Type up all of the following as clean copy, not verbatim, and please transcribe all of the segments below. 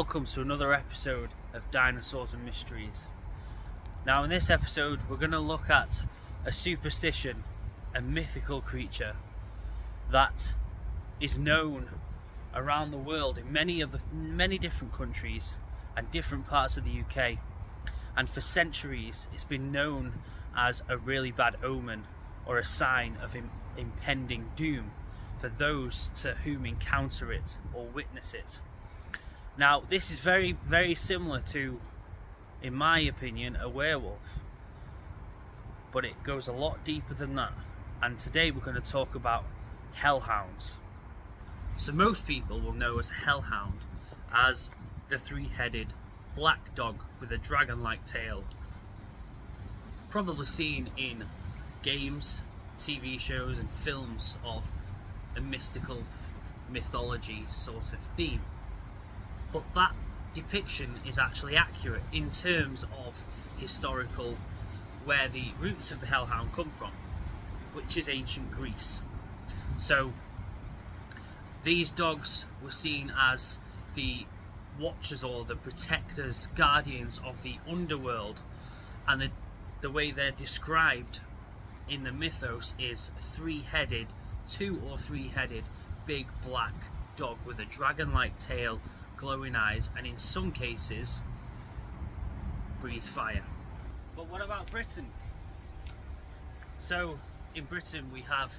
welcome to another episode of Dinosaurs and Mysteries. Now in this episode we're going to look at a superstition, a mythical creature that is known around the world in many different countries and different parts of the UK, and for centuries it's been known as a really bad omen or a sign of impending doom for those to whom encounter it or witness it. Now this is very similar to, in my opinion, a werewolf, but it goes a lot deeper than that, and today we're going to talk about hellhounds. So most people will know as a hellhound as the three-headed black dog with a dragon-like tail, probably seen in games, TV shows and films of a mystical mythology sort of theme. But that depiction is actually accurate in terms of historical, where the roots of the hellhound come from, which is ancient Greece. So these dogs were seen as the watchers or the protectors, guardians of the underworld, and the way they're described in the mythos is three-headed, two or three-headed big black dog with a dragon-like tail, glowing eyes, and in some cases breathe fire. But what about Britain? So in Britain we have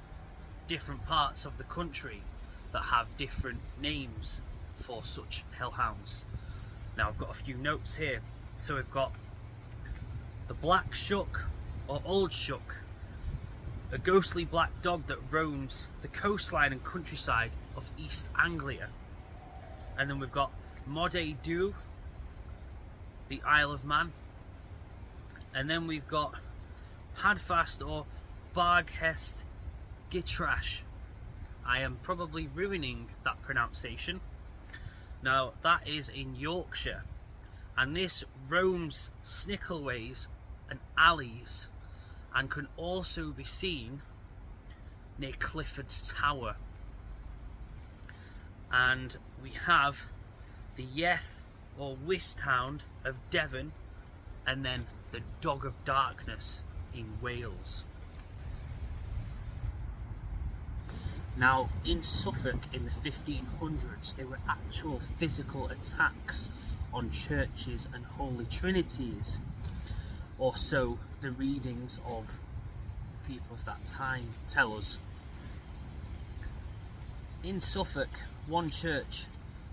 different parts of the country that have different names for such hellhounds. Now I've got a few notes here. So we've got the Black Shuck or Old Shuck, a ghostly black dog that roams the coastline and countryside of East Anglia. And then we've got Modé Dhu, the Isle of Man. And then we've got Hadfast or Barghest Gitrash. I am probably ruining that pronunciation. Now that is in Yorkshire, and this roams snickelways and alleys and can also be seen near Clifford's Tower. And we have the Yeth or Wisthound of Devon, and then the Dog of Darkness in Wales. Now in Suffolk in the 1500s there were actual physical attacks on churches and holy trinities, or so the readings of people of that time tell us. In Suffolk, one church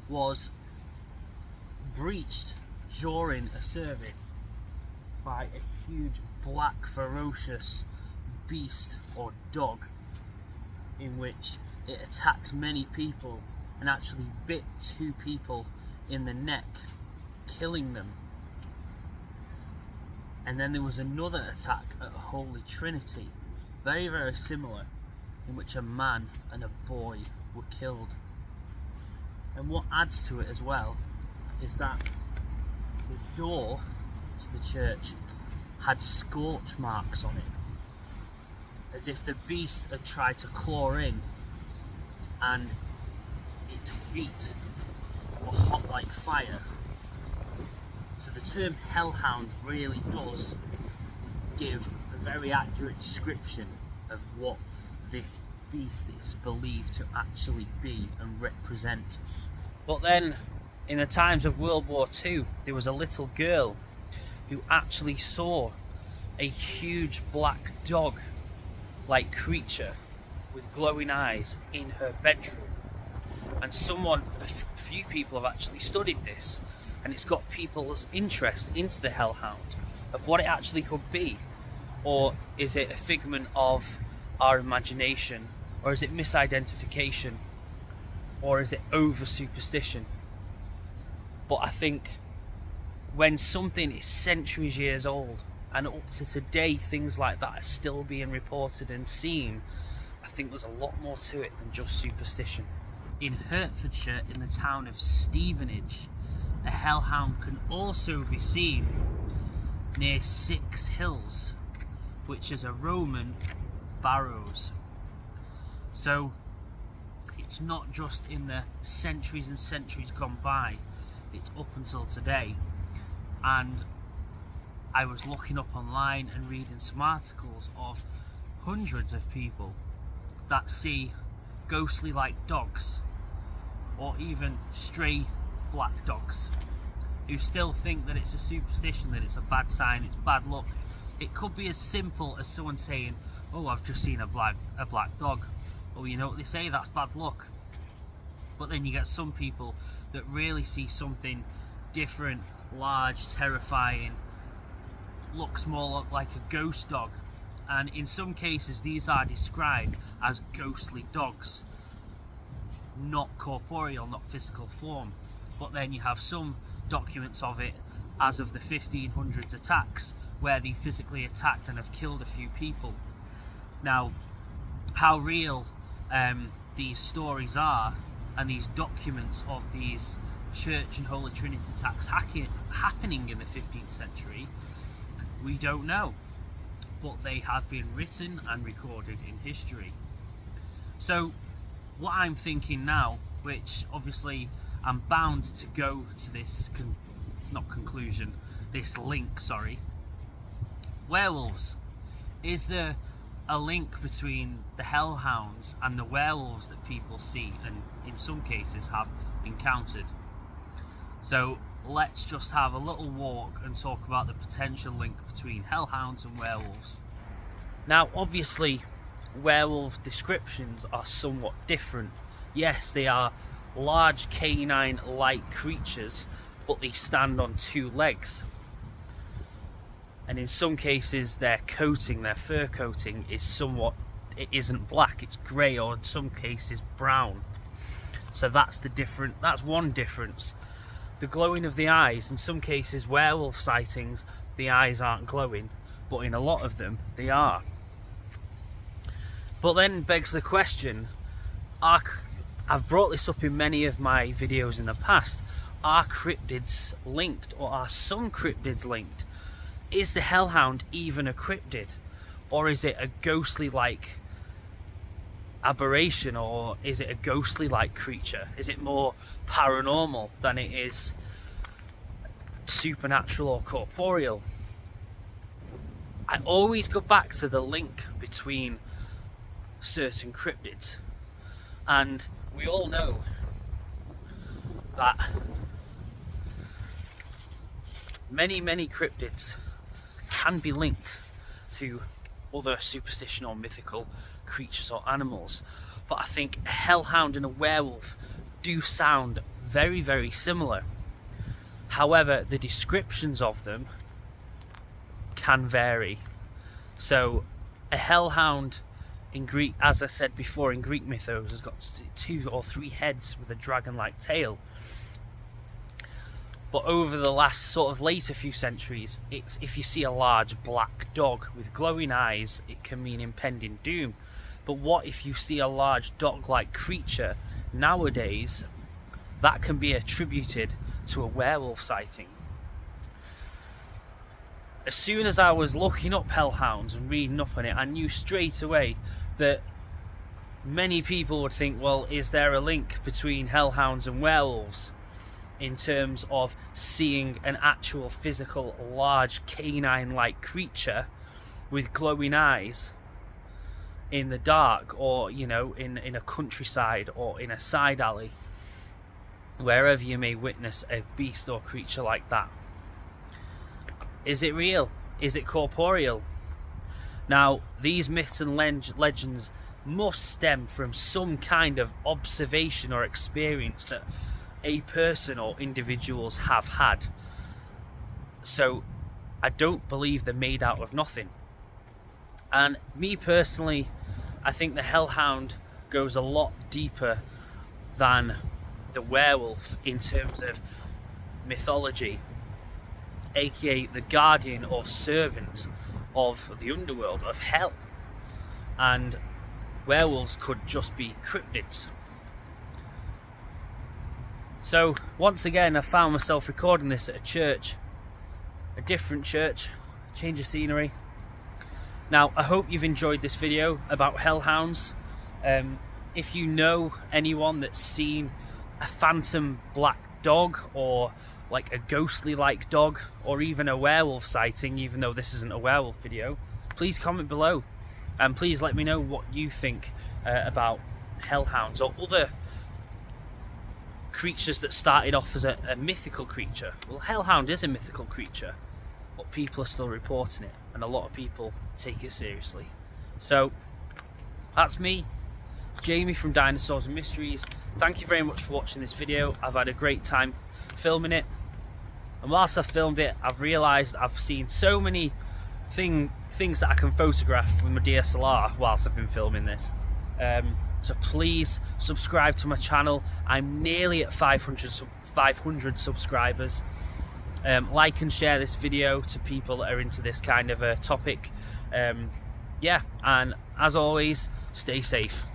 was breached during a service by a huge black ferocious beast or dog, in which it attacked many people and actually bit 2 people in the neck, killing them. And then there was another attack at a Holy Trinity, very similar, in which a man and a boy were killed. And what adds to it as well is that the door to the church had scorch marks on it, as if the beast had tried to claw in, and its feet were hot like fire. So the term hellhound really does give a very accurate description of what this beast is believed to actually be and represent. But then in the times of World War II there was a little girl who actually saw a huge black dog like creature with glowing eyes in her bedroom, and a few people have actually studied this, and it's got people's interest into the hellhound, of what it actually could be. Or is it a figment of our imagination, or is it misidentification, or is it over superstition? But I think when something is centuries years old and up to today things like that are still being reported and seen, I think there's a lot more to it than just superstition. In Hertfordshire, in the town of Stevenage, a hellhound can also be seen near 6 Hills, which is a Roman barrows. So it's not just in the centuries and centuries gone by it's up until today. And I was looking up online and reading some articles of hundreds of people that see ghostly like dogs, or even stray black dogs, who still think that it's a superstition, that it's a bad sign, it's bad luck. It could be as simple as someone saying, oh, I've just seen a black dog. Oh, you know what they say, that's bad luck. But then you get some people that really see something different, large, terrifying, looks more like a ghost dog. And in some cases these are described as ghostly dogs, not corporeal, not physical form. But then you have some documents of it as of the 1500s attacks, where they physically attacked and have killed a few people. Now, how real these stories are, and these documents of these Church and Holy Trinity attacks happening in the 15th century, we don't know. But they have been written and recorded in history. So what I'm thinking now, which obviously I'm bound to go to this this link, sorry. Werewolves. Is there a link between the Hellhounds and the werewolves that people see and in some cases have encountered? So let's just have a little walk and talk about the potential link between Hellhounds and werewolves. Now, obviously, werewolf descriptions are somewhat different. Yes, they are large canine-like creatures, but they stand on two legs. And in some cases, their fur coating it isn't black, it's grey, or in some cases brown. So that's one difference. The glowing of the eyes, in some cases werewolf sightings, the eyes aren't glowing, but in a lot of them they are. But then begs the question, I've brought this up in many of my videos in the past, are cryptids linked, or are some cryptids linked? Is the Hellhound even a cryptid, or is it a ghostly like aberration, or is it a ghostly like creature? Is it more paranormal than it is supernatural or corporeal? I always go back to the link between certain cryptids, and we all know that many cryptids can be linked to other superstition or mythical creatures or animals, but I think a hellhound and a werewolf do sound very similar. However, the descriptions of them can vary. So a hellhound in Greek, as I said before, in Greek mythos has got 2 or 3 heads with a dragon-like tail. But over the last sort of later few centuries, if you see a large black dog with glowing eyes, it can mean impending doom. But what if you see a large dog-like creature? Nowadays, that can be attributed to a werewolf sighting. As soon as I was looking up hellhounds and reading up on it, I knew straight away that many people would think, well, is there a link between hellhounds and werewolves in terms of seeing an actual physical large canine-like creature with glowing eyes in the dark, or in a countryside or in a side alley, wherever you may witness a beast or creature like that? Is it real? Is it corporeal? Now, these myths and legends must stem from some kind of observation or experience that a person or individuals have had. So I don't believe they're made out of nothing. And me personally, I think the hellhound goes a lot deeper than the werewolf in terms of mythology, aka the guardian or servant of the underworld, of hell. And werewolves could just be cryptids. So once again, I found myself recording this at a church, a different church, change of scenery. Now, I hope you've enjoyed this video about hellhounds. If you know anyone that's seen a phantom black dog or like a ghostly like dog or even a werewolf sighting, even though this isn't a werewolf video, please comment below and please let me know what you think about hellhounds or other creatures that started off as a mythical creature. Well, hellhound is a mythical creature, but people are still reporting it, and a lot of people take it seriously. So that's me, Jamie from Dinosaurs and Mysteries. Thank you very much for watching this video. I've had a great time filming it, and whilst I've filmed it, I've realised I've seen so many things that I can photograph with my DSLR whilst I've been filming this. So please subscribe to my channel. I'm nearly at 500 subscribers. Like and share this video to people that are into this kind of a topic. Yeah, and as always, stay safe.